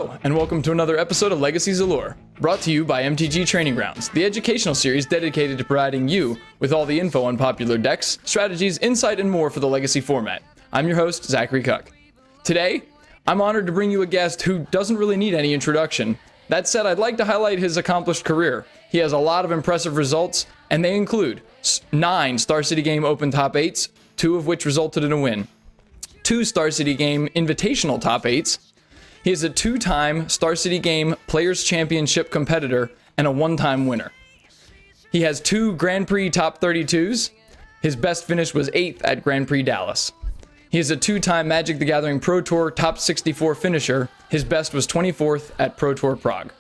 Hello, and welcome to another episode of Legacy's Allure, brought to you by MTG Training Grounds, the educational series dedicated to providing you with all the info on popular decks, strategies, insight, and more for the Legacy format. I'm your host, Zachary Cuck. Today, I'm honored to bring you a guest who doesn't really need any introduction. That said, I'd like to highlight his accomplished career. He has a lot of impressive results, and they include 9 Star City Game Open Top 8s, 2 of which resulted in a win, 2 Star City Game Invitational Top 8s. He is a 2-time Star City Game Players Championship competitor and a 1-time winner. He has 2 Grand Prix Top 32s. His best finish was 8th at Grand Prix Dallas. He is a 2-time Magic the Gathering Pro Tour Top 64 finisher. His best was 24th at Pro Tour Prague.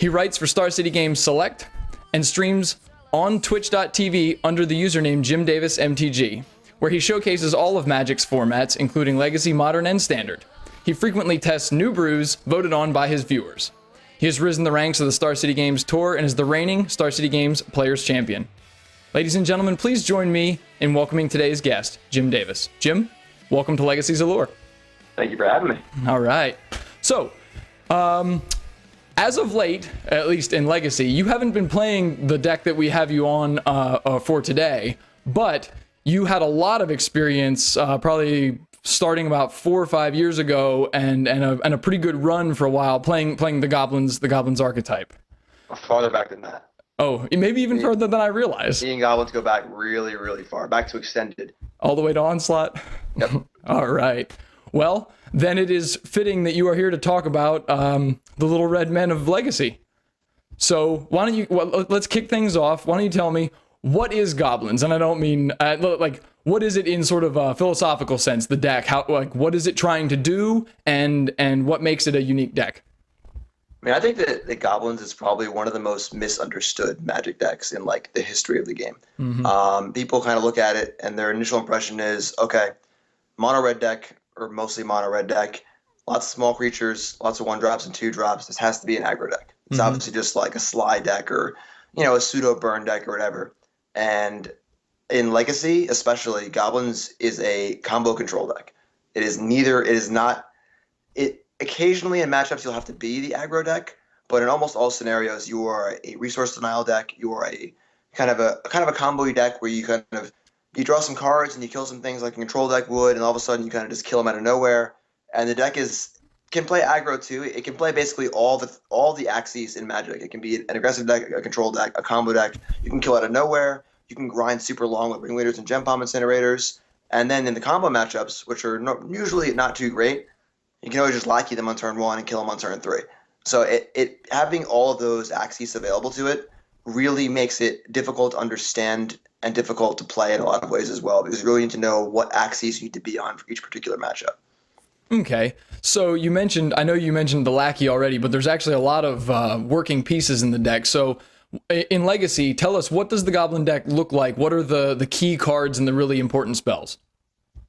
He writes for Star City Games Select and streams on twitch.tv under the username JimDavisMTG, where he showcases all of Magic's formats, including Legacy, Modern, and Standard. He frequently tests new brews voted on by his viewers. He has risen the ranks of the Star City Games Tour and is the reigning Star City Games Players Champion. Ladies and gentlemen, please join me in welcoming today's guest, Jim Davis. Jim, welcome to Legacy's Allure. Thank you for having me. All right. So, as of late, at least in Legacy, you haven't been playing the deck that we have you on for today, but you had a lot of experience, probably starting about 4 or 5 years ago, and a pretty good run for a while playing the Goblins archetype. Farther back than that. Oh, maybe even further than I realized. Me and Goblins go back really, really far, back to Extended. All the way to Onslaught? Yep. All right. Well, then it is fitting that you are here to talk about the Little Red Men of Legacy. So why don't you, let's kick things off. Why don't you tell me, what is Goblins? And I don't mean, what is it in sort of a philosophical sense, the deck? What is it trying to do, and what makes it a unique deck? I mean, I think that the Goblins is probably one of the most misunderstood Magic decks in the history of the game. Mm-hmm. People kind of look at it, and their initial impression is, okay, mono red deck, or mostly mono red deck, lots of small creatures, lots of 1-drops and 2-drops. This has to be an aggro deck. It's mm-hmm. obviously just like a slide deck, or a pseudo burn deck or whatever. And in Legacy, especially, Goblins is a combo control deck. It is neither. It is not. It occasionally in matchups you'll have to be the aggro deck, but in almost all scenarios you are a resource denial deck. You are a kind of a combo deck where you you draw some cards and you kill some things like a control deck would, and all of a sudden you kind of just kill them out of nowhere. And the deck can play aggro too. It can play basically all the axes in Magic. It can be an aggressive deck, a control deck, a combo deck. You can kill out of nowhere. You can grind super long with Ringleaders and Gem Bomb Incinerators. And then in the combo matchups, which are usually not too great, you can always just lackey them on turn 1 and kill them on turn 3. So it having all of those axes available to it really makes it difficult to understand and difficult to play in a lot of ways as well, because you really need to know what axes you need to be on for each particular matchup. Okay, so I know you mentioned the lackey already, but there's actually a lot of working pieces in the deck. So in Legacy, tell us, what does the Goblin deck look like? What are the key cards and the really important spells?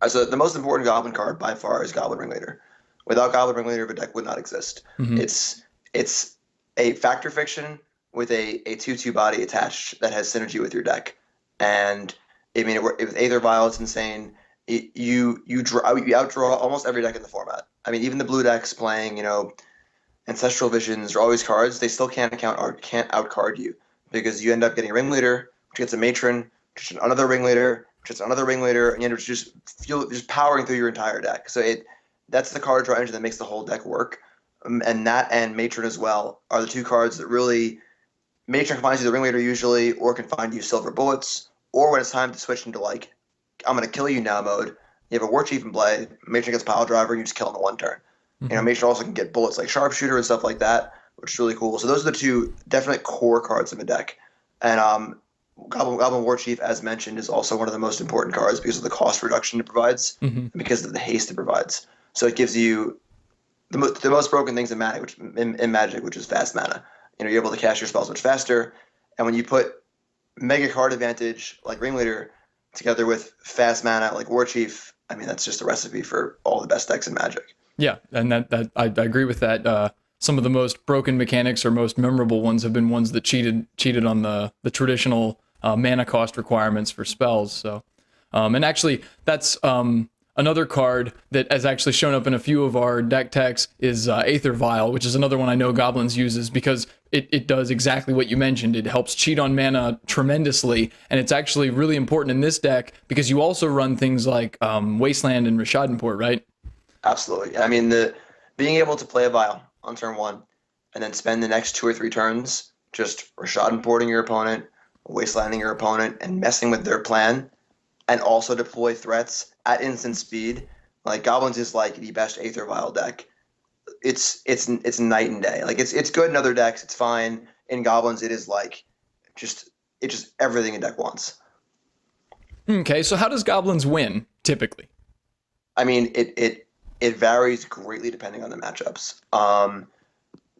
So the most important Goblin card by far is Goblin Ringleader. Without Goblin Ringleader, the deck would not exist. Mm-hmm. It's a Factor Fiction with a 2/2 body attached that has synergy with your deck. And I mean, with Aether Vial, it's insane. You outdraw almost every deck in the format. I mean, even the blue decks playing, Ancestral Visions or all these cards, they still can't outcard you, because you end up getting a Ringleader, which gets a Matron, which gets another Ringleader, which gets another Ringleader, and you end up just powering through your entire deck. So that's the card draw engine that makes the whole deck work. And that and Matron as well are the 2 cards that really, Matron can find you the Ringleader usually, or can find you Silver Bullets, or when it's time to switch into I'm going to kill you now mode, you have a War Chief in play, Matron gets Pile Driver, and you just kill him in 1 turn. Mm-hmm. Matron also can get bullets like Sharpshooter and stuff like that, which is really cool. So those are the 2 definite core cards in the deck. And Goblin War Chief, as mentioned, is also one of the most important cards because of the cost reduction it provides, mm-hmm. and because of the haste it provides. So it gives you the most broken things in Magic, which is fast mana. You're able to cast your spells much faster, and when you put mega card advantage like Ringleader together with fast mana like War Chief, I mean, that's just a recipe for all the best decks in Magic. Yeah, and that I agree with that. Some of the most broken mechanics or most memorable ones have been ones that cheated on the traditional mana cost requirements for spells. So, and actually, that's Another card that has actually shown up in a few of our deck techs is Aether Vial, which is another one I know Goblins uses because it does exactly what you mentioned. It helps cheat on mana tremendously, and it's actually really important in this deck because you also run things like Wasteland and Rishadenport, right? Absolutely. I mean, being able to play a Vial on turn 1 and then spend the next 2 or 3 turns just Rishadenporting your opponent, Wastelanding your opponent, and messing with their plan, and also deploy threats at instant speed. Like Goblins is like the best Aether Vial deck. It's night and day. Like it's good in other decks. It's fine. In Goblins, it is like it's just everything a deck wants. Okay, so how does Goblins win typically? I mean, it varies greatly depending on the matchups.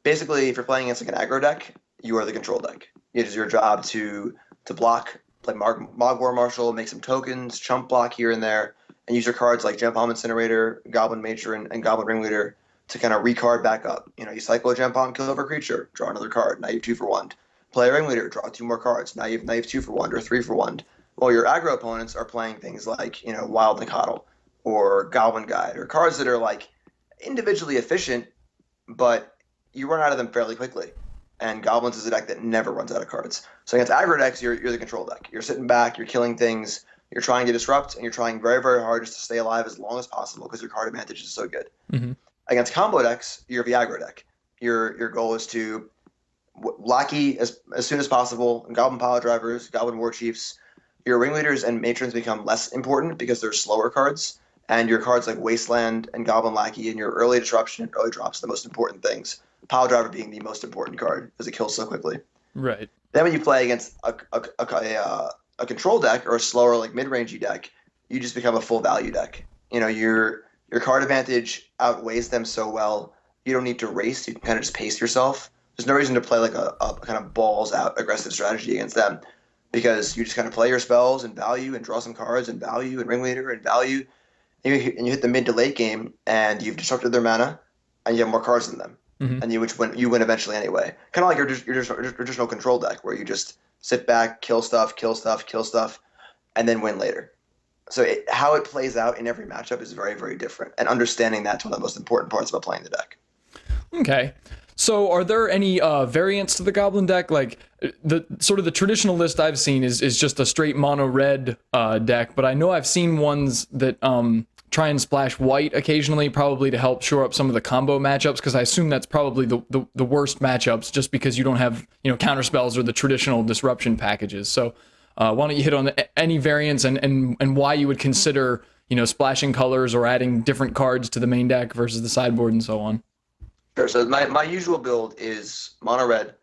Basically, if you're playing against like an aggro deck, you are the control deck. It is your job to block, play Mogwar Marshal, make some tokens, chump block here and there, and use your cards like Gem Palm Incinerator, Goblin Matron, and Goblin Ringleader to kind of recard back up. You cycle a Gem Palm, kill over a creature, draw another card. Now you have 2 for 1. Play a Ringleader, draw 2 more cards. Now you have 2 for 1 or 3 for 1. While your aggro opponents are playing things like Wild Nikotl or Goblin Guide or cards that are like individually efficient, but you run out of them fairly quickly. And Goblins is a deck that never runs out of cards. So against aggro decks, you're the control deck. You're sitting back, you're killing things, you're trying to disrupt, and you're trying very, very hard just to stay alive as long as possible because your card advantage is so good. Mm-hmm. Against combo decks, you're the aggro deck. Your goal is to lackey as soon as possible, Goblin Pile Drivers, Goblin War Chiefs. Your Ringleaders and Matrons become less important because they're slower cards, and your cards like Wasteland and Goblin Lackey and your early disruption and early drops are the most important things. Pile Driver being the most important card because it kills so quickly. Right. Then when you play against a control deck or a slower like mid-rangey deck, you just become a full value deck. Your card advantage outweighs them so well. You don't need to race. You can kind of just pace yourself. There's no reason to play like a kind of balls out aggressive strategy against them because you just kind of play your spells and value and draw some cards and value and Ringleader and value. And you hit the mid to late game and you've disrupted their mana and you have more cards than them. Mm-hmm. And you win eventually anyway. Kind of like your traditional control deck where you just sit back, kill stuff, and then win later. So how it plays out in every matchup is very, very different. And understanding that's one of the most important parts about playing the deck. Okay. So are there any variants to the Goblin deck? Like the traditional list I've seen is just a straight mono red deck, but I know I've seen ones that try and splash white occasionally, probably to help shore up some of the combo matchups, because I assume that's probably the worst matchups just because you don't have counter spells or the traditional disruption packages. So why don't you hit on any variants and why you would consider splashing colors or adding different cards to the main deck versus the sideboard and so on. Sure. So my usual build is mono red,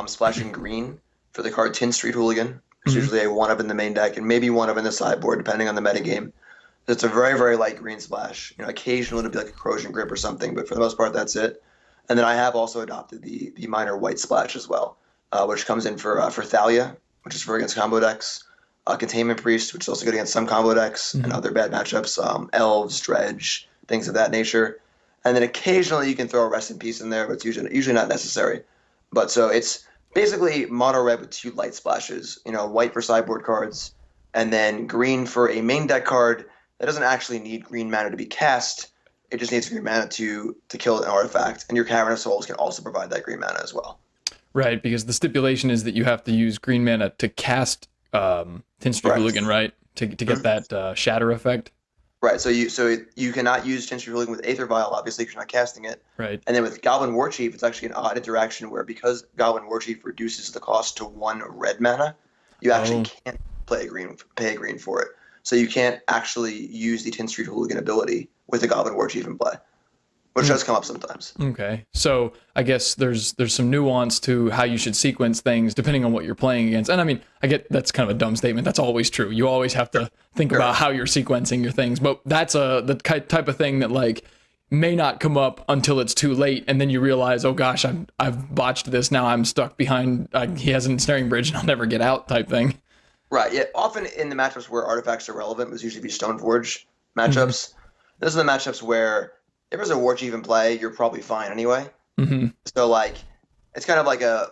splashing green for the card Tin Street Hooligan. There's usually a 1-of in the main deck and maybe 1-of in the sideboard depending on the metagame. It's a very, very light green splash. Occasionally it'll be like a Corrosion Grip or something, but for the most part that's it. And then I have also adopted the minor white splash as well, which comes in for Thalia, which is for against combo decks, Containment Priest, which is also good against some combo decks and other bad matchups, Elves, Dredge, things of that nature. And then occasionally you can throw a Rest in Peace in there, but it's usually not necessary. But so it's basically mono red with 2 light splashes, white for sideboard cards, and then green for a main deck card that doesn't actually need green mana to be cast. It just needs green mana to kill an artifact. And your Cavern of Souls can also provide that green mana as well. Right, because the stipulation is that you have to use green mana to cast Tin Street Hooligan, right? To get that shatter effect. Right, so you cannot use Tin Street Hooligan with Aether Vial, obviously, because you're not casting it. Right. And then with Goblin War Chief, it's actually an odd interaction where because Goblin War Chief reduces the cost to 1 red mana, you actually can't pay a green for it. So you can't actually use the Tin Street Hooligan ability with the Goblin War Chief in play, which does come up sometimes. Okay, so I guess there's some nuance to how you should sequence things depending on what you're playing against. And I mean, I get that's kind of a dumb statement. That's always true. You always have to think about how you're sequencing your things. But that's the type of thing that like may not come up until it's too late, and then you realize, oh gosh, I've botched this. Now I'm stuck behind. He has an ensnaring bridge, and I'll never get out. Type thing. Right. Yeah. Often in the matchups where artifacts are relevant, was usually be Stoneforge matchups. Mm-hmm. Those are the matchups where if there's a War Chief in play, you're probably fine anyway. Mm-hmm. So like, it's kind of like I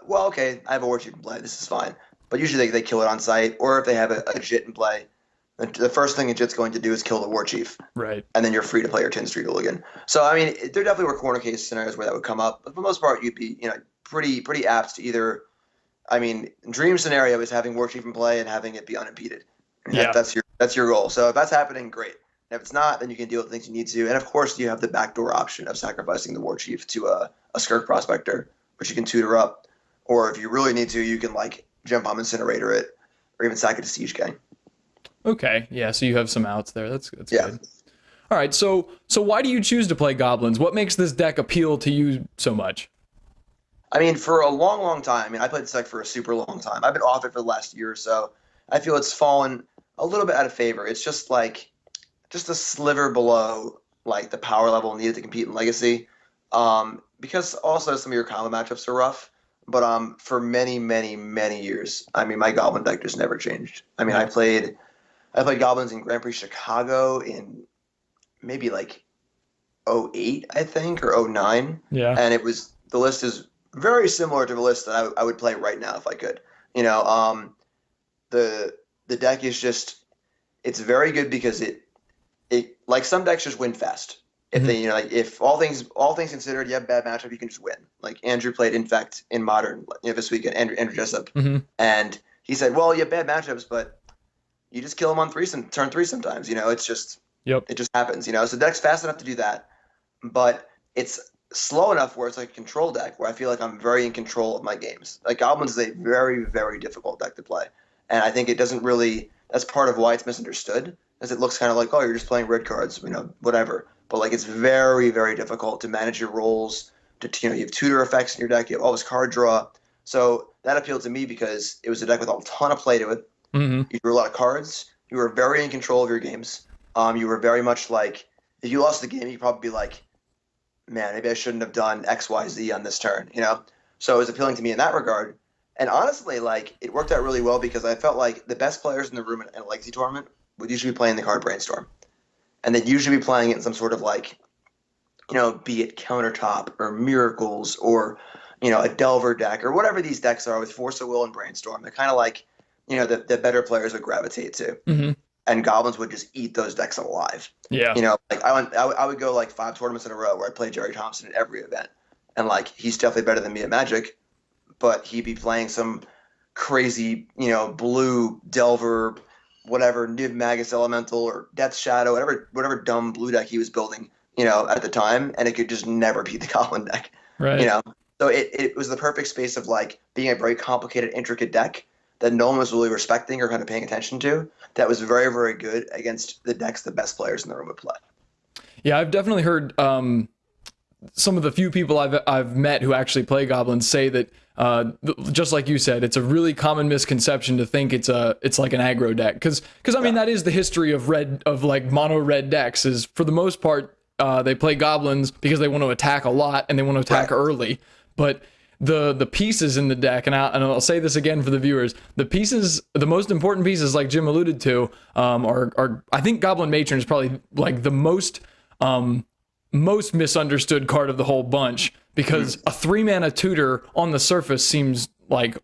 have a War Chief in play. This is fine. But usually they kill it on sight, or if they have a Jit in play, The first thing Jit's going to do is kill the War Chief, Right. and then you're free to play your 10 Street Hooligan. So I mean, there definitely were corner case scenarios where that would come up, but for the most part, you'd be pretty apt to either. I mean, dream scenario is having War Chief in play and having it be unimpeded. I mean, Yeah. that's your goal. So if that's happening, great. And if it's not, then you can deal with things you need to. And of course, you have the backdoor option of sacrificing the War Chief to a Skirk Prospector, which you can tutor up. Or if you really need to, you can like Gem Bomb Incinerator it, or even sack it to Siege Gang. Okay. Yeah. So you have some outs there. That's Yeah. good. All right. So why do you choose to play Goblins? What makes this deck appeal to you so much? I mean, for a long, long time. I mean, I played this deck for a super long time. I've been off it for the last year or so. I feel it's fallen a little bit out of favor. It's just a sliver below like the power level needed to compete in Legacy. Because also some of your combo matchups are rough. But for many, many, many years, I mean, my Goblin deck just never changed. I mean, I played Goblins in Grand Prix Chicago in maybe like '08, I think, or '09. Yeah. And the list is very similar to the list that I would play right now if I could. The deck is just, it's very good because it like some decks just win fast. If they if all things considered, you have a bad matchup, you can just win. Like Andrew played Infect in Modern this weekend, Andrew Jessup, and he said, well, you have bad matchups, but you just kill them on turn 3 sometimes. It's just it just happens. So the deck's fast enough to do that, but it's slow enough where it's like a control deck where I feel like I'm very in control of my games. Like Goblins is a very, very difficult deck to play. And I think it doesn't really, that's part of why it's misunderstood, as it looks kind of like, oh, you're just playing red cards, whatever. But like it's very, very difficult to manage your roles, you have tutor effects in your deck, you have all this card draw. So that appealed to me because it was a deck with a ton of play to it. You drew a lot of cards. You were very in control of your games. You were very much like, if you lost the game, you'd probably be like, man, maybe I shouldn't have done X, Y, Z on this turn, So it was appealing to me in that regard. And honestly, like, it worked out really well because I felt like the best players in the room in a Legacy tournament would usually be playing the card Brainstorm. And they'd usually be playing it in some sort of like, be it Countertop or Miracles or, a Delver deck or whatever these decks are with Force of Will and Brainstorm. They're kind of like, the better players would gravitate to. And Goblins would just eat those decks alive. Yeah. Like I would go like 5 tournaments in a row where I'd play Jerry Thompson at every event. And like, he's definitely better than me at Magic, but he'd be playing some crazy, blue Delver, whatever, Niv Magus Elemental or Death Shadow, whatever dumb blue deck he was building, at the time, and it could just never beat the Goblin deck. Right. So it was the perfect space of like being a very complicated, intricate deck that no one was really respecting or kind of paying attention to, that was very, very good against the decks the best players in the room would play. Yeah, I've definitely heard some of the few people I've met who actually play Goblins say that just like you said, it's a really common misconception to think it's like an aggro deck because I mean that is the history of like mono red decks is for the most part they play Goblins because they want to attack a lot and they want to attack early, but the pieces in the deck, and I'll say this again for the viewers, the most important pieces, like Jim alluded to, are I think Goblin Matron is probably like the most misunderstood card of the whole bunch because a 3-mana tutor on the surface seems like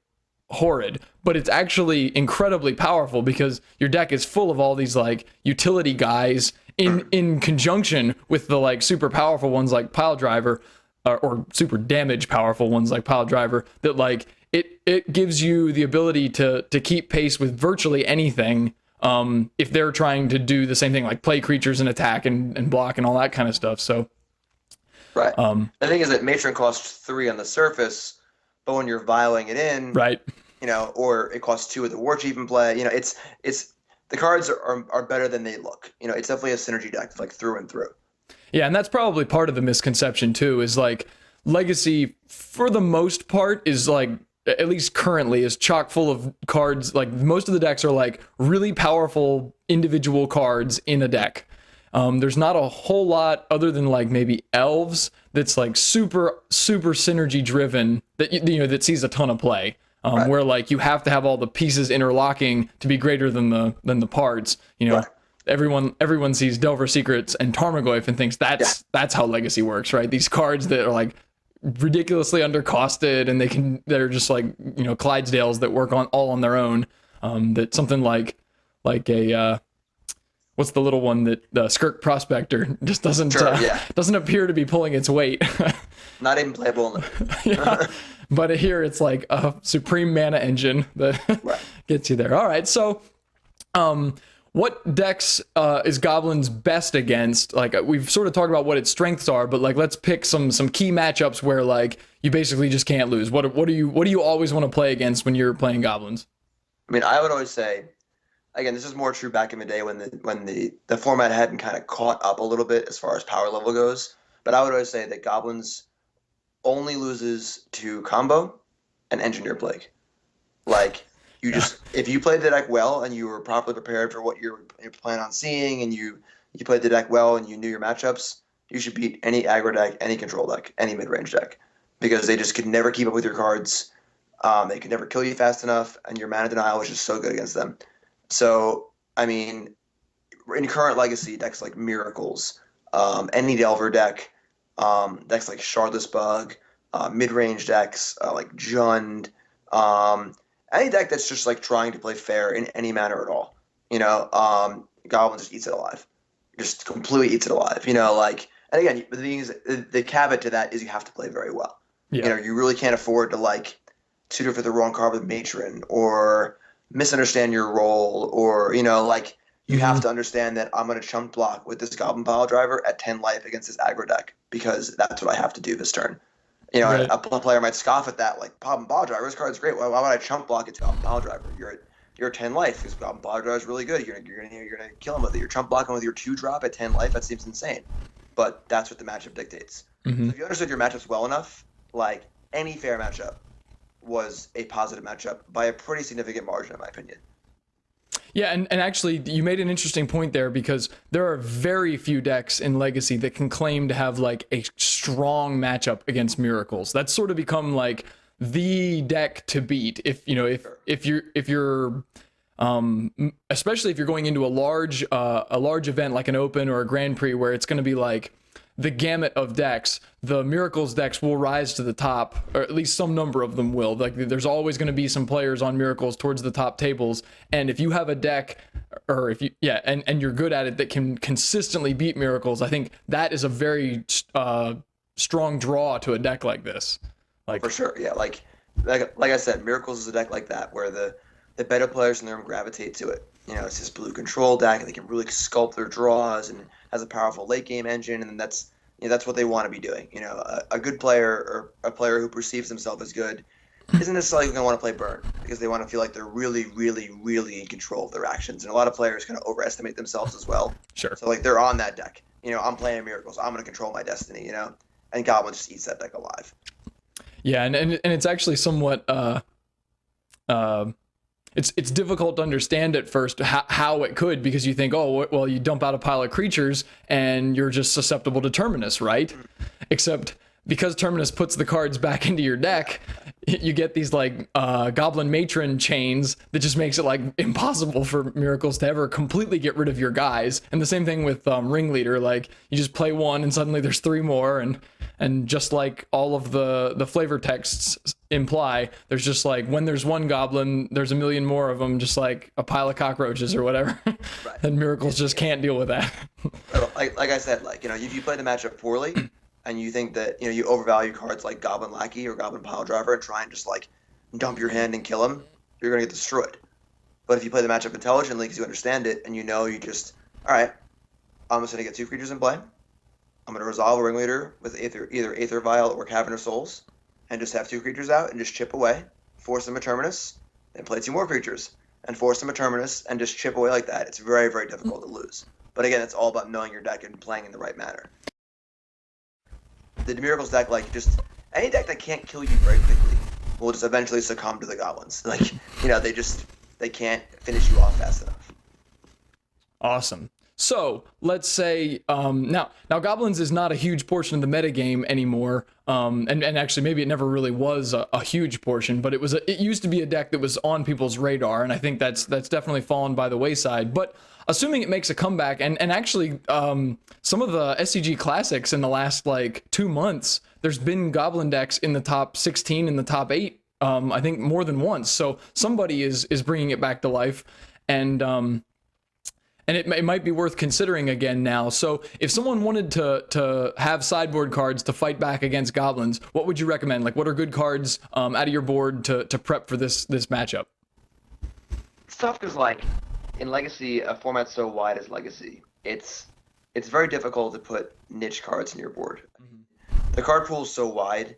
horrid, but it's actually incredibly powerful because your deck is full of all these like utility guys in conjunction with the like super powerful ones like Pile Driver. Or super damage powerful ones like Pile Driver that like it gives you the ability to keep pace with virtually anything if they're trying to do the same thing like play creatures and attack and block and all that kind of stuff. So right. The thing is that Matron costs 3 on the surface, but when you're vialing it in, right, or it costs 2 with the War Chief in play, it's the cards are better than they look. It's definitely a synergy deck like through and through. Yeah, and that's probably part of the misconception too, is like Legacy for the most part is like, at least currently, is chock full of cards. Like most of the decks are like really powerful individual cards in a deck. There's not a whole lot other than like maybe Elves that's like super synergy driven that that sees a ton of play. Where like you have to have all the pieces interlocking to be greater than the parts. Right. Everyone sees Delver Secrets and Tarmogoyf and thinks that's how Legacy works, right? These cards that are like ridiculously undercosted and they're just like Clydesdales that work all on their own. That something like a what's the little one that the Skirk Prospector just doesn't doesn't appear to be pulling its weight. Not even playable in Yeah. But here it's like a supreme mana engine that gets you there. All right, so what decks is Goblins best against? Like we've sort of talked about what its strengths are, but like let's pick some key matchups where like you basically just can't lose. What do you always want to play against when you're playing Goblins? I mean, I would always say, again, this is more true back in the day when the format hadn't kind of caught up a little bit as far as power level goes. But I would always say that Goblins only loses to combo and engineer plague. Like if you played the deck well and you were properly prepared for what you're planning on seeing, and you played the deck well and you knew your matchups, you should beat any aggro deck, any control deck, any mid-range deck, because they just could never keep up with your cards. They could never kill you fast enough, and your mana denial was just so good against them. So, I mean, in current Legacy, decks like Miracles, any Delver deck, decks like Shardless Bug, mid-range decks like Jund, any deck that's just like trying to play fair in any manner at all, Goblins just eats it alive, just completely eats it alive. And again, the thing is, the caveat to that is you have to play very well. Yeah. You really can't afford to like suit it for the wrong card with Matron, or misunderstand your role, or you have to understand that I'm going to chunk block with this Goblin Pile Driver at 10 life against this aggro deck, because that's what I have to do this turn. Right. A player might scoff at that, like, Goblin Pile Driver, this card's great. Why would I chunk block it to Goblin Pile Driver? You're at 10 life because Goblin Pile Driver is really good. You're gonna kill him with it. You're chunk blocking with your 2-drop at 10 life. That seems insane, but that's what the matchup dictates. So if you understood your matchups well enough, like any fair matchup was a positive matchup by a pretty significant margin, in my opinion. Yeah, and actually, you made an interesting point there, because there are very few decks in Legacy that can claim to have like a strong matchup against Miracles. That's sort of become like the deck to beat if you're especially if you're going into a large event like an Open or a Grand Prix, where it's going to be like the gamut of decks. The Miracles decks will rise to the top, or at least some number of them will. Like there's always going to be some players on Miracles towards the top tables, and if you have a deck, or if you and you're good at it, that can consistently beat Miracles, I think that is a very strong draw to a deck like this. Like for sure, yeah. Like I said, Miracles is a deck like that where the better players in the room gravitate to it. It's this blue control deck, and they can really sculpt their draws, and has a powerful late game engine, and that's what they want to be doing. A good player, or a player who perceives themselves as good, isn't necessarily going to want to play Burn, because they want to feel like they're really, really, really in control of their actions. And a lot of players kind of overestimate themselves as well. Sure. So like they're on that deck. I'm playing Miracles. I'm going to control my destiny. And Goblin just eats that deck alive. Yeah, and it's actually somewhat it's difficult to understand at first how it could, because you think, oh, well, you dump out a pile of creatures and you're just susceptible to Terminus, right? Except because Terminus puts the cards back into your deck, you get these like Goblin Matron chains that just makes it like impossible for Miracles to ever completely get rid of your guys. And the same thing with Ringleader, like you just play one and suddenly there's 3 more, and just like all of the flavor texts imply, there's just like, when there's one goblin, there's a million more of them, just like a pile of cockroaches or whatever. Right. And Miracles just can't deal with that. like I said, if you play the matchup poorly and you think that you overvalue cards like Goblin Lackey or Goblin Pile Driver and try and just like dump your hand and kill him, you're gonna get destroyed. But if you play the matchup intelligently, because you understand it, and you just, all right, I'm just gonna get 2 creatures in play. I'm going to resolve a Ringleader with either Aether Vial or Cavern of Souls, and just have 2 creatures out and just chip away, force them a Terminus, then play 2 more creatures, and force them a Terminus, and just chip away like that. It's very, very difficult to lose. But again, it's all about knowing your deck and playing in the right manner. The Miracles deck, just any deck that can't kill you very quickly will just eventually succumb to the Goblins. They can't finish you off fast enough. Awesome. So let's say now Goblins is not a huge portion of the metagame anymore, and actually maybe it never really was a huge portion, but it used to be a deck that was on people's radar, and I think that's definitely fallen by the wayside. But assuming it makes a comeback, and actually some of the SCG classics in the last 2 months, there's been Goblin decks in the top 16, in the top 8, I think more than once. So somebody is bringing it back to life, and And it might be worth considering again now. So if someone wanted to have sideboard cards to fight back against goblins, what would you recommend? Like, what are good cards out of your board to prep for this matchup? It's tough because, like, in Legacy, a format so wide as Legacy, it's very difficult to put niche cards in your board. The card pool is so wide,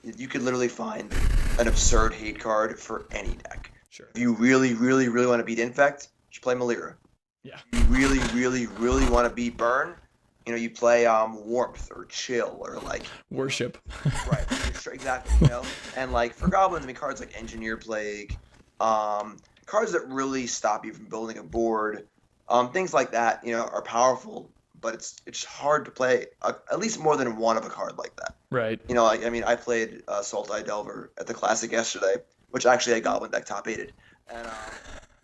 you could literally find an absurd hate card for any deck. Sure. If you really, really, really want to beat Infect, just play Malira. Yeah. You really, really, really want to beat Burn, you play Warmth or Chill or like Worship. Right, exactly. And like for goblins, I mean, cards like Engineer Plague, cards that really stop you from building a board, things like that, are powerful. But it's hard to play at least more than one of a card like that. Right. I played Sultai Delver at the Classic yesterday, which actually a Goblin deck top 8'd. And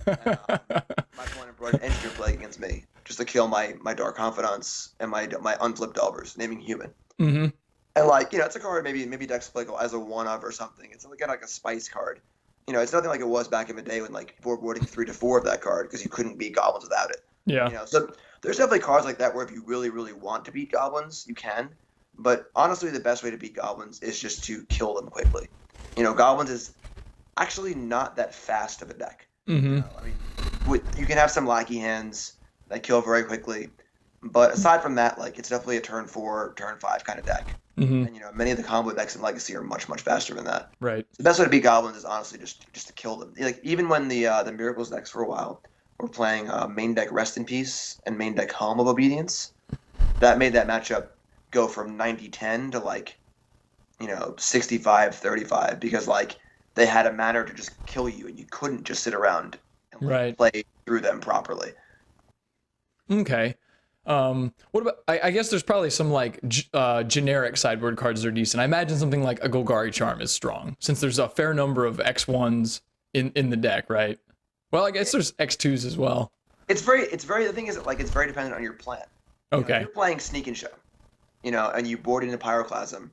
my opponent brought an Engineer Plague against me just to kill my Dark Confidants and my unflipped Delvers, naming Human. Mm-hmm. And it's a card maybe decks play as a one of or something. It's like a spice card. It's nothing like it was back in the day when like people were boarding 3 to 4 of that card because you couldn't beat goblins without it. Yeah. So there's definitely cards like that where if you really, really want to beat goblins, you can. But honestly, the best way to beat goblins is just to kill them quickly. Goblins is actually not that fast of a deck. Mm-hmm. You can have some lackey hands that kill very quickly, but aside from that, like it's definitely a turn 4, turn 5 kind of deck. Mm-hmm. And many of the combo decks in Legacy are much, much faster than that. Right. The best way to beat goblins is honestly just to kill them. Like even when the Miracles decks for a while were playing main deck Rest in Peace and main deck Helm of Obedience, that made that matchup go from 90-10 to 65-35 because like they had a manner to just kill you and you couldn't just sit around and play through them properly. Okay. What about? I guess there's probably some like generic sideboard cards that are decent. I imagine something like a Golgari Charm is strong since there's a fair number of X1s in the deck, right? Well, I guess there's X2s as well. The thing is that like it's very dependent on your plan. Okay. If you're playing Sneak and Show, and you board into Pyroclasm,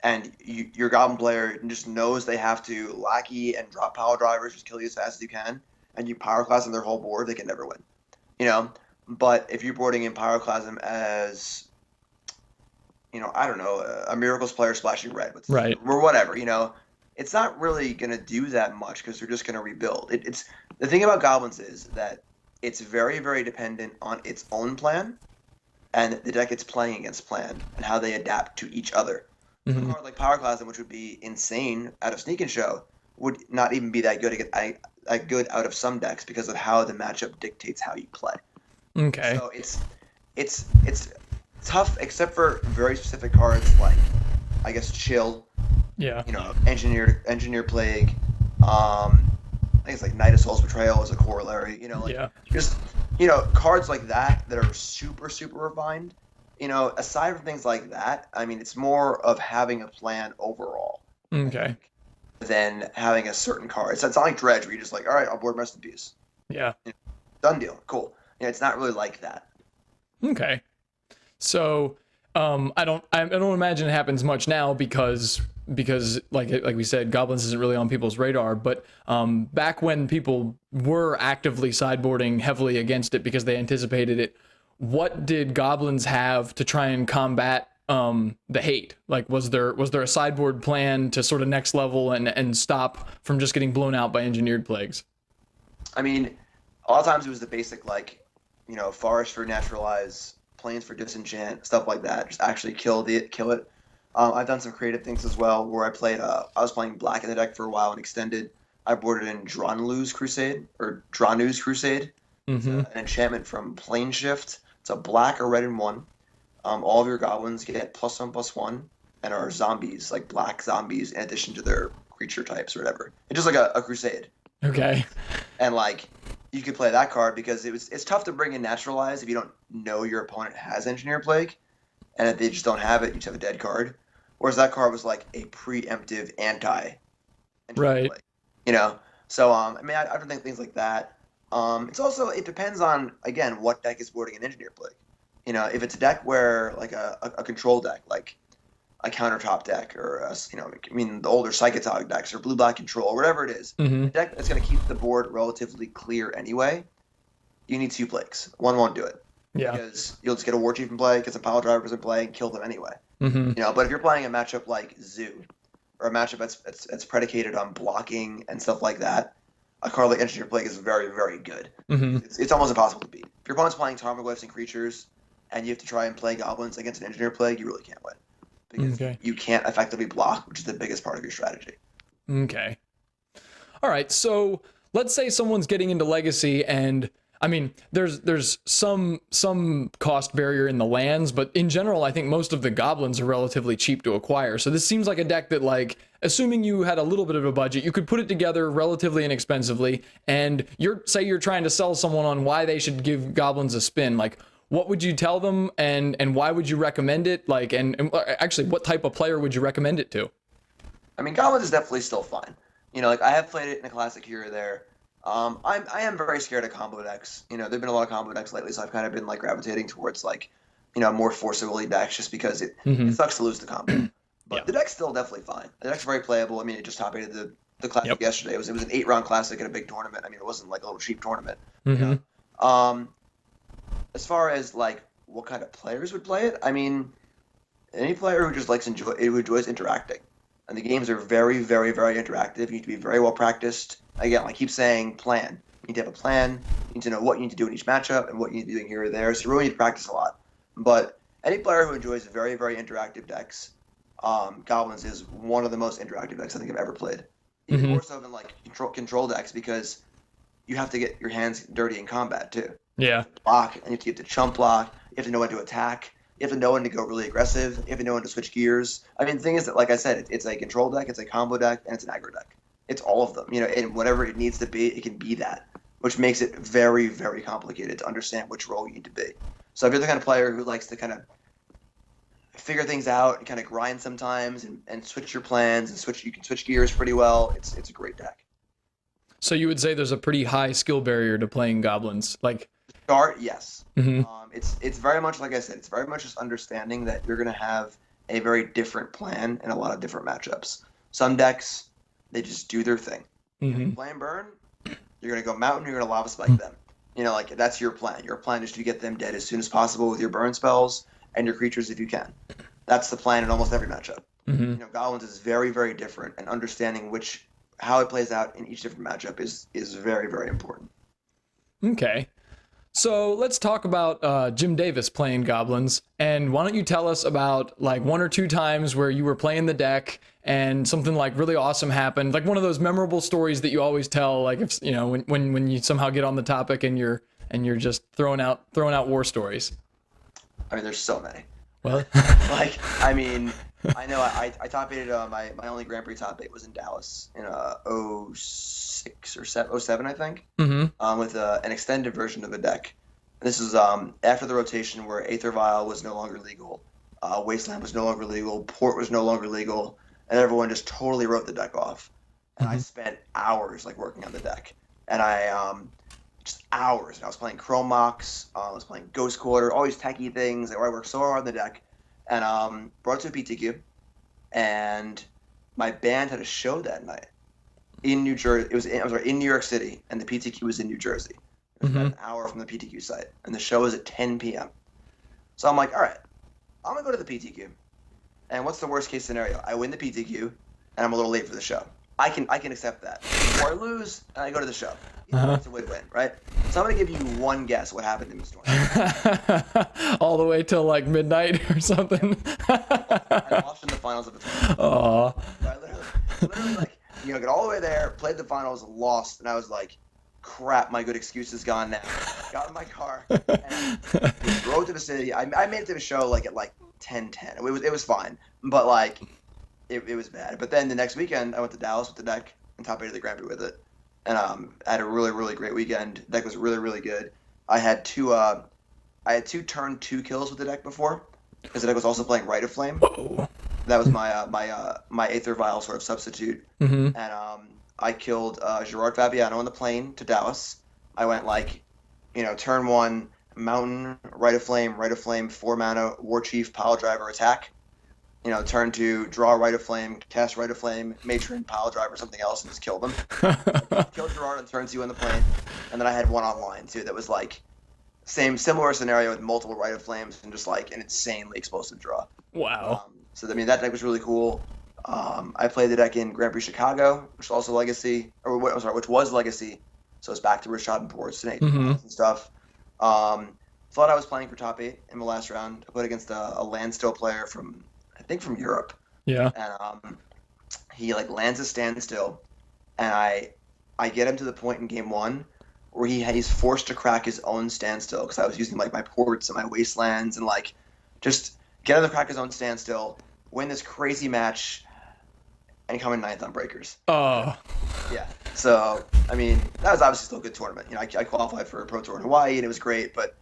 and your Goblin player just knows they have to lackey and drop power drivers, just kill you as fast as you can, and you Pyroclasm their whole board, they can never win. But if you're boarding in Pyroclasm as, I don't know, a Miracles player splashing red, right, or whatever, it's not really going to do that much because they're just going to rebuild. It's the thing about Goblins is that it's very, very dependent on its own plan and the deck it's playing against plan and how they adapt to each other. Mm-hmm. A card like Pyroclasm, which would be insane out of Sneak and Show, would not even be that good out of some decks because of how the matchup dictates how you play. Okay. So it's tough except for very specific cards like I guess Chill. Yeah. Engineer Plague. I think it's like Knight of Soul's Betrayal as a corollary. Just cards like that are super, super refined. Aside from things like that, I mean, it's more of having a plan overall. Okay. Than having a certain card. It's not like Dredge where you're just like, all right, I'll board Rest in Peace. Yeah. Done deal. Cool. It's not really like that. Okay. So, I don't imagine it happens much now because like we said, Goblins isn't really on people's radar. But back when people were actively sideboarding heavily against it because they anticipated it, what did Goblins have to try and combat the hate? Like, was there a sideboard plan to sort of next level and stop from just getting blown out by Engineered Plagues? I mean, a lot of times it was the basic forest for naturalize, plains for disenchant, stuff like that. Just actually kill it. I've done some creative things as well where I was playing black in the deck for a while and extended. I boarded in Dranu's Crusade. Mm-hmm. It's an enchantment from Plane Shift. It's a black or red and 1. All of your goblins get +1/+1 and are zombies, like black zombies, in addition to their creature types or whatever. It's just like a crusade. Okay. And you could play that card because it's tough to bring in Naturalize if you don't know your opponent has Engineer Plague, and if they just don't have it, you just have a dead card. Whereas that card was like a preemptive anti. Right. Plague, So I mean, I've done things like that. It depends on again what deck is boarding an Engineer Plague. If it's a deck where like a control deck, like a countertop deck, or the older Psychotog decks or blue-black control, or whatever it is, mm-hmm. a deck that's going to keep the board relatively clear anyway. you need 2 plagues. One won't do it. Yeah. Because you'll just get a War Chief in play, get some pile drivers in play, and kill them anyway. Mm-hmm. But if you're playing a matchup like Zoo, or a matchup that's predicated on blocking and stuff like that, a card like Engineer Plague is very, very good. Mm-hmm. It's almost impossible to beat. If your opponent's playing Tarmogoyfs and creatures, and you have to try and play Goblins against an Engineer Plague, you really can't win. Because you can't effectively block, which is the biggest part of your strategy. Okay. All right, so let's say someone's getting into Legacy, and I mean, there's some cost barrier in the lands, but in general, I think most of the goblins are relatively cheap to acquire. So this seems like a deck that, like, assuming you had a little bit of a budget, you could put it together relatively inexpensively, and you're trying to sell someone on why they should give goblins a spin. Like, what would you tell them, and why would you recommend it? Like, and actually, what type of player would you recommend it to? I mean, Goblins is definitely still fun. Like, I have played it in a Classic here or there. I am very scared of combo decks. There've been a lot of combo decks lately, so I've kind of been like gravitating towards like, more Force of Willy decks just because it sucks to lose the combo. But the deck's still definitely fine. The deck's very playable. I mean, it just top eighted the Classic yesterday. It was an 8-round Classic in a big tournament. I mean, it wasn't like a little cheap tournament. As far as like what kind of players would play it, I mean, any player who just who enjoys interacting. And the games are very, very, very interactive. You need to be very well practiced. Again, I keep saying plan. You need to have a plan. You need to know what you need to do in each matchup and what you need to be doing here or there. So you really need to practice a lot. But any player who enjoys very, very interactive decks, Goblins is one of the most interactive decks I think I've ever played. Even more so than like control decks, because you have to get your hands dirty in combat too. Yeah. Block, and you have to chump block. You have to know when to attack. You have to know when to go really aggressive. You have to know when to switch gears. I mean, the thing is that, like I said, it's a control deck, it's a combo deck, and it's an aggro deck. It's all of them. And whatever it needs to be, it can be that, which makes it very, very complicated to understand which role you need to be. So if you're the kind of player who likes to kind of figure things out and kind of grind sometimes and switch your plans and you can switch gears pretty well, it's a great deck. So you would say there's a pretty high skill barrier to playing Goblins, like. Start, yes. It's very much, like I said, it's very much just understanding that you're going to have a very different plan in a lot of different matchups. Some decks, they just do their thing. Plan burn, you're going to go mountain, you're going to lava spike them. Like that's your plan. Your plan is to get them dead as soon as possible with your burn spells and your creatures if you can. That's the plan in almost every matchup. Goblins is very, very different, and understanding how it plays out in each different matchup is very, very important. Okay. So let's talk about Jim Davis playing Goblins, and why don't you tell us about like 1 or 2 times where you were playing the deck and something like really awesome happened, like one of those memorable stories that you always tell, like if when you somehow get on the topic and you're just throwing out war stories. I mean, there's so many. Well, I mean, I know I top eighted my only Grand Prix top 8 was in Dallas in 06 or 07, I think, with an extended version of the deck. And this was after the rotation where Aether Vial was no longer legal, Wasteland was no longer legal, Port was no longer legal, and everyone just totally wrote the deck off. And I spent hours like working on the deck, and just hours. And I was playing Chrome Mox, I was playing Ghost Quarter, all these techie things. I worked so hard on the deck, and brought it to a PTQ, and my band had a show that night in New Jersey. I was in New York City, and the PTQ was in New Jersey. It was about an hour from the PTQ site, and the show was at 10 p.m. So I'm like, all right, I'm gonna go to the PTQ, and what's the worst case scenario? I win the PTQ, and I'm a little late for the show. I can accept that. Or I lose, and I go to the show. It's a win-win, right? So I'm gonna give you one guess what happened in this tournament. All the way till like midnight or something. I lost in the finals of the tournament. Aww. I literally like, got all the way there, played the finals, lost, and I was like, crap, my good excuse is gone now. Got in my car and drove to the city. I made it to the show like at like 10:10. It was fine, but like it was bad. But then the next weekend I went to Dallas with the deck and top 8 the Grand Prix with it, and I had a really, really great weekend. The deck was really, really good. I had two turn 2 kills with the deck before, because the deck was also playing Rite of Flame. Whoa. That was my Aether Vial sort of substitute, and I killed Gerard Fabiano on the plane to Dallas. I went like, turn 1, Mountain, Rite of Flame, 4 mana, War Chief, Pile Driver, attack. turn to draw Rite of Flame, cast Rite of Flame, Matron, Pile Drive, or something else, and just kill them. Kill Gerard on turn 2 in the plane, and then I had one online too that was like similar scenario with multiple Rite of Flames and just like an insanely explosive draw. Wow. So I mean that deck was really cool. I played the deck in Grand Prix Chicago, which was also Legacy, which was Legacy. So it's back to Rashad and Ports and stuff. Thought I was playing for top 8 in the last round. I played against a Landstill player from Europe. Yeah. And he like lands a standstill, and I get him to the point in game 1 where he's forced to crack his own standstill because I was using like my ports and my wastelands and like just get him to crack his own standstill, win this crazy match, and come in 9th on breakers. Oh. Yeah. So I mean that was obviously still a good tournament. I qualified for a pro tour in Hawaii and it was great, but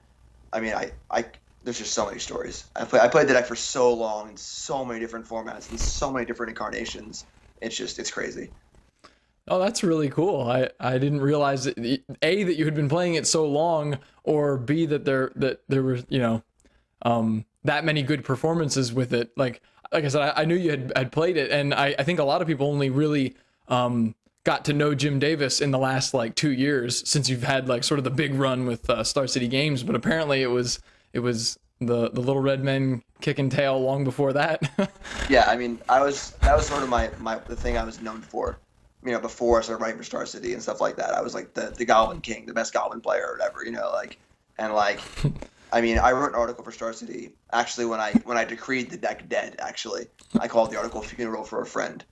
I mean I there's just so many stories. I played the deck for so long in so many different formats and so many different incarnations. It's crazy. Oh, that's really cool. I didn't realize that A, that you had been playing it so long, or B, that there were that many good performances with it. Like I said, I knew you had played it, and I think a lot of people only really got to know Jim Davis in the last like 2 years since you've had like sort of the big run with Star City Games. But apparently it was the Little Red Men kicking tail long before that. Yeah, I mean that was sort of the thing I was known for. Before I started writing for Star City and stuff like that, I was like the Goblin King, the best Goblin player or whatever, I mean, I wrote an article for Star City actually when I decreed the deck dead. Actually, I called the article "Funeral for a Friend,"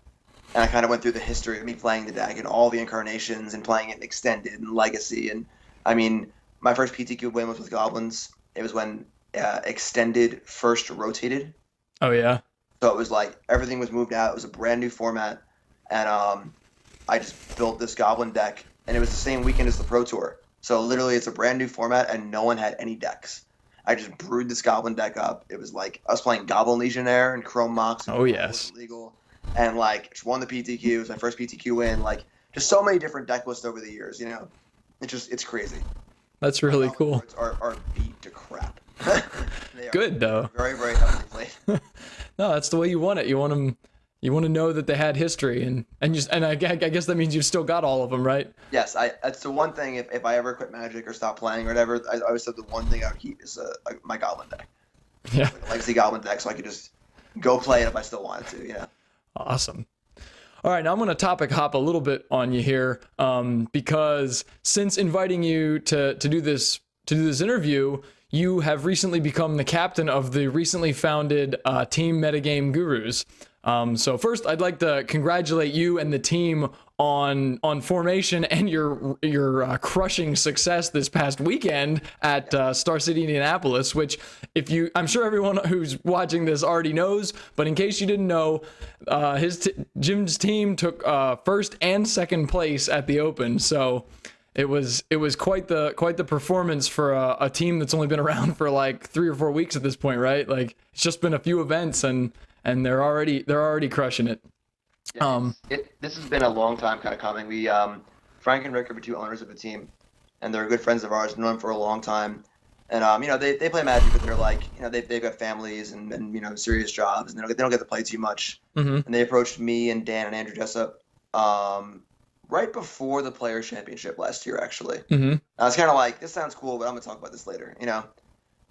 and I kind of went through the history of me playing the deck and all the incarnations and playing it in Extended and Legacy. And I mean, my first PTQ win was with Goblins. It was when Extended first rotated. Oh yeah. So it was like everything was moved out. It was a brand new format, and I just built this Goblin deck, and it was the same weekend as the Pro Tour. So literally, it's a brand new format, and no one had any decks. I just brewed this Goblin deck up. It was like I was playing Goblin Legionnaire and Chrome Mox. And oh yes. Legal, and like just won the PTQ. It was my first PTQ win. Like just so many different deck lists over the years. It's crazy. That's really cool. Are beat to crap. Good though. Very very heavily played. No, that's the way you want it. You want them. You want to know that they had history, and I guess that means you've still got all of them, right? Yes, that's the one thing. If I ever quit Magic or stop playing or whatever, I always said the one thing I would keep is my Goblin deck. Yeah, like a Legacy Goblin deck, so I could just go play it if I still wanted to. Yeah. Awesome. All right, now I'm going to topic hop a little bit on you here, because since inviting you to do this interview, you have recently become the captain of the recently founded Team Metagame Gurus. So first, I'd like to congratulate you and the team on formation and your crushing success this past weekend at Star City Indianapolis, which I'm sure everyone who's watching this already knows, but in case you didn't know, Jim's team took first and second place at the Open. So it was quite the performance for a team that's only been around for like 3 or 4 weeks at this point, right? Like it's just been a few events and they're already crushing it. Yeah, this has been a long time kind of coming. We Frank and Rick are the two owners of the team, and they're good friends of ours, known them for a long time. And they play Magic, but they're like they've got families and serious jobs, and they don't get to play too much. Mm-hmm. And they approached me and Dan and Andrew Jessup right before the Players Championship last year, actually. Mm-hmm. I was kind of like, this sounds cool, but I'm gonna talk about this later.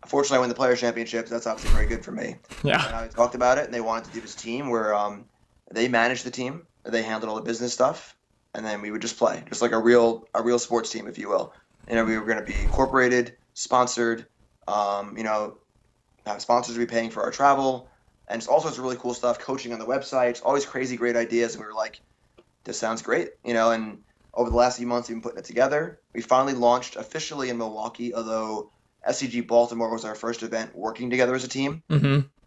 Unfortunately, I win the Players Championships. That's obviously very good for me. Yeah. And I talked about it, and they wanted to do this team where they managed the team, they handled all the business stuff, and then we would just play, just like a real sports team, if you will. We were going to be incorporated, sponsored, have sponsors be paying for our travel, and just all sorts of really cool stuff, coaching on the website, all these crazy great ideas, and we were like, this sounds great, and over the last few months we've been putting it together. We finally launched officially in Milwaukee, although SCG Baltimore was our first event working together as a team,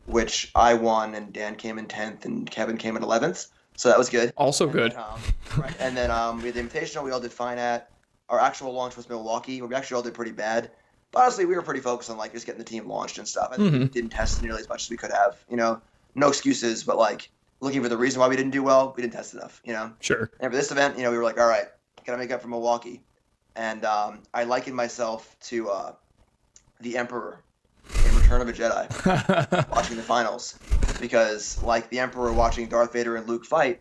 which I won, and Dan came in 10th, and Kevin came in 11th. So that was good. Also good. Right. And then we had the Invitational we all did fine at. Our actual launch was Milwaukee, where we actually all did pretty bad. But honestly, we were pretty focused on just getting the team launched and stuff. I think we didn't test nearly as much as we could have. No excuses, but looking for the reason why we didn't do well, we didn't test enough. Sure. And for this event, we were like, all right, gotta make up for Milwaukee. And I likened myself to the Emperor in Return of a Jedi, watching the finals. because like the Emperor watching Darth Vader and Luke fight,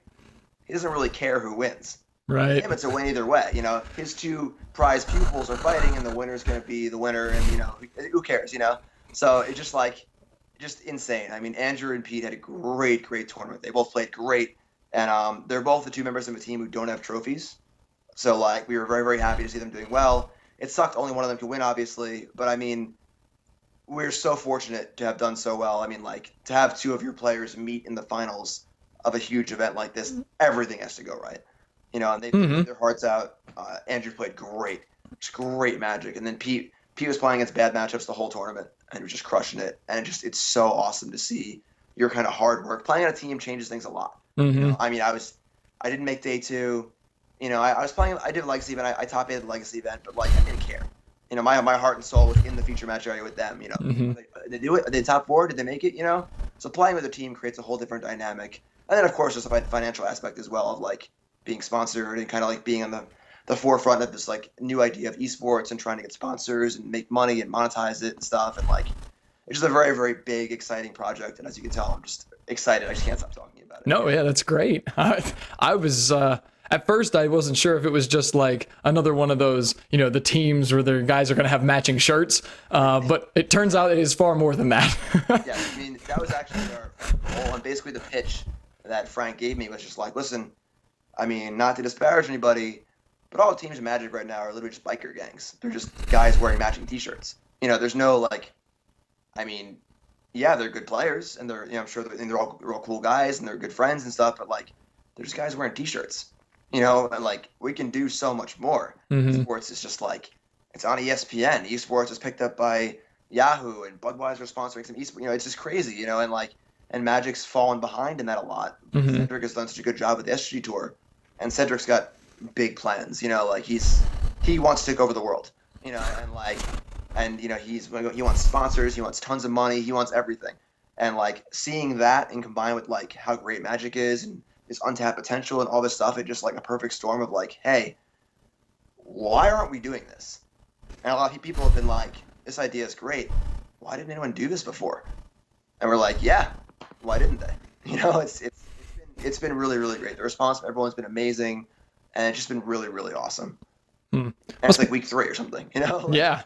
he doesn't really care who wins. Right. Him, it's a win either way. You know, his two prize pupils are fighting, and the winner's going to be the winner, and you know, who cares? You know, so it's just insane. I mean, Andrew and Pete had a great tournament. They both played great, and they're both the two members of a team who don't have trophies. So like, we were very happy to see them doing well. It sucked only one of them could win, obviously, but I mean, we're so fortunate to have done so well. I mean, like, to have two of your players meet in the finals of a huge event like this, everything has to go right. You know, and they played their hearts out. Andrew played great, just great Magic, and then Pete was playing against bad matchups the whole tournament and was just crushing it. And it's so awesome to see your kind of hard work. Playing on a team changes things a lot. You know? I mean, I didn't make day 2. You know, I was playing. I did a legacy event. I top 8 the legacy event, but like, I didn't care. You know, my heart and soul was in the feature match area with them. You know, did they do it? Did they top 4? Did they make it? You know, so playing with a team creates a whole different dynamic. And then of course there's a financial aspect as well of like being sponsored and kind of like being on the forefront of this like new idea of esports and trying to get sponsors and make money and monetize it and stuff. And like, it's just a very big, exciting project. And as you can tell, I'm just excited. I just can't stop talking about it. No, yeah, that's great. I was, at first I wasn't sure if it was just like another one of those, you know, the teams where the guys are going to have matching shirts. But it turns out it is far more than that. Yeah, I mean, that was actually our goal. And basically the pitch that Frank gave me was just like, listen, I mean, not to disparage anybody, but all teams in Magic right now are literally just biker gangs. They're just guys wearing matching T-shirts. You know, there's no like, I mean, yeah, they're good players, and they're, you know, I'm sure they're all cool guys, and they're good friends and stuff. But like, they're just guys wearing T-shirts. You know, and like, we can do so much more. Sports is just like, it's on ESPN. Esports is picked up by Yahoo, and Budweiser sponsoring some esports. You know, it's just crazy. You know, and like, and Magic's fallen behind in that a lot. Cedric has done such a good job with the SG Tour. And Cedric's got big plans, you know, like he wants to take over the world, you know, and like, and you know, he wants sponsors, he wants tons of money, he wants everything. And like, seeing that and combined with like how great Magic is and this untapped potential and all this stuff, it's just like a perfect storm of like, hey, why aren't we doing this? And a lot of people have been like, this idea is great. Why didn't anyone do this before? And we're like, yeah, why didn't they? You know, it's been really great. The response from everyone's been amazing, and it's just been really awesome. And it's like week 3 or something, you know? Yeah.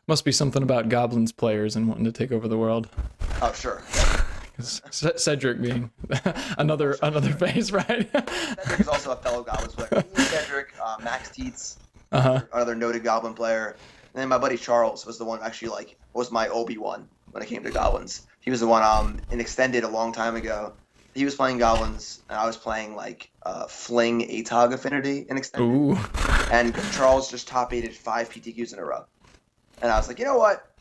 Must be something about Goblins players and wanting to take over the world. Oh, sure. Cedric being another face, right? Cedric is also a fellow Goblins player. Cedric, Max Teets, another noted Goblin player. And then my buddy Charles was the one who actually like was my Obi-Wan when it came to Goblins. He was the one in Extended a long time ago. He was playing Goblins, and I was playing like Fling ATOG Affinity in Extended. Ooh. And Charles just top 8'd 5 PTQs in a row. And I was like, you know what?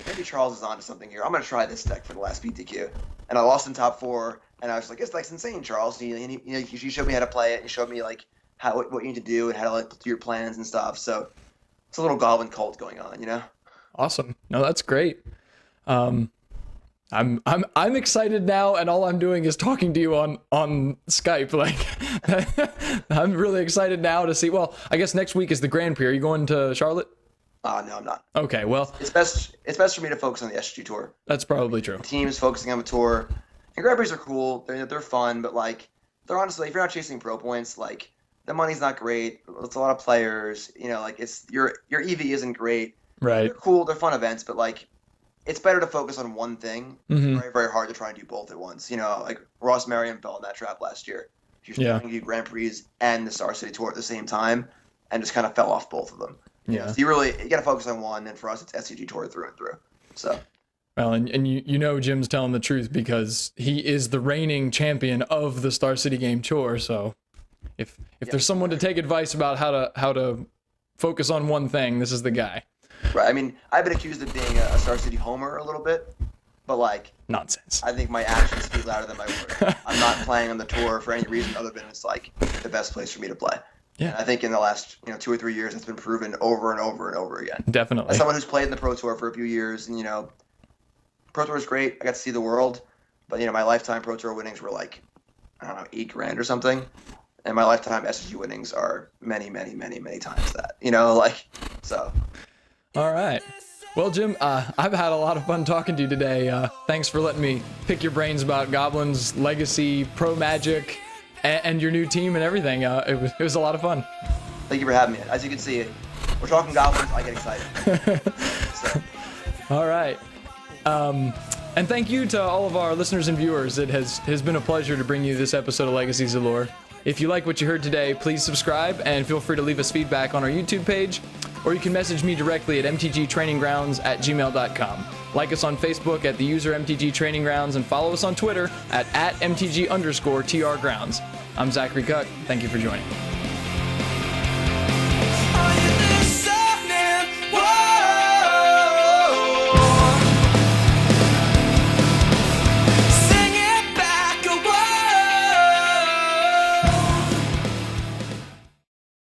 Maybe Charles is onto something here. I'm going to try this deck for the last PTQ. And I lost in top 4, and I was like, this deck's insane, Charles. And you showed me how to play it. You showed me like what you need to do and how to like do your plans and stuff. So it's a little Goblin cult going on, you know? Awesome. No, that's great. I'm excited now, and all I'm doing is talking to you on Skype. Like, I'm really excited now to see. Well, I guess next week is the Grand Prix. Are you going to Charlotte? No, I'm not. Okay, well, it's best for me to focus on the SG Tour. That's probably true. The team is focusing on the tour, and Grand Prix are cool. They're fun, but like, they're honestly, if you're not chasing pro points, like the money's not great. It's a lot of players. You know, like it's your EV isn't great. Right. They're cool. They're fun events, but like, it's better to focus on one thing. It's very hard to try and do both at once. You know, like Ross Merriam fell in that trap last year. He was trying to do Grand Prix and the Star City Tour at the same time, and just kind of fell off both of them. Yeah. So you got to focus on one, and for us, it's SCG Tour through and through. So. Well, and you know Jim's telling the truth because he is the reigning champion of the Star City Game Tour. So if there's someone to take advice about how to focus on one thing, this is the guy. Right. I mean, I've been accused of being a Star City homer a little bit, but like nonsense. I think my actions speak louder than my words. I'm not playing on the tour for any reason other than it's like the best place for me to play. Yeah. And I think in the last 2 or 3 years, it's been proven over and over and over again. Definitely. As someone who's played in the Pro Tour for a few years, and Pro Tour is great. I got to see the world, but my lifetime Pro Tour winnings were like, I don't know, $8,000 or something, and my lifetime SSG winnings are many times that. So. All right. Well, Jim, I've had a lot of fun talking to you today. Thanks for letting me pick your brains about Goblins, Legacy, Pro Magic, and your new team and everything. It was a lot of fun. Thank you for having me. As you can see, we're talking Goblins. I get excited. So. All right. And thank you to all of our listeners and viewers. It has been a pleasure to bring you this episode of Legacies Allure. If you like what you heard today, please subscribe and feel free to leave us feedback on our YouTube page, or you can message me directly at mtgtraininggrounds@gmail.com. Like us on Facebook at the user MTG Training Grounds, and follow us on Twitter at @MTG_TR Grounds. I'm Zachary Cuck. Thank you for joining.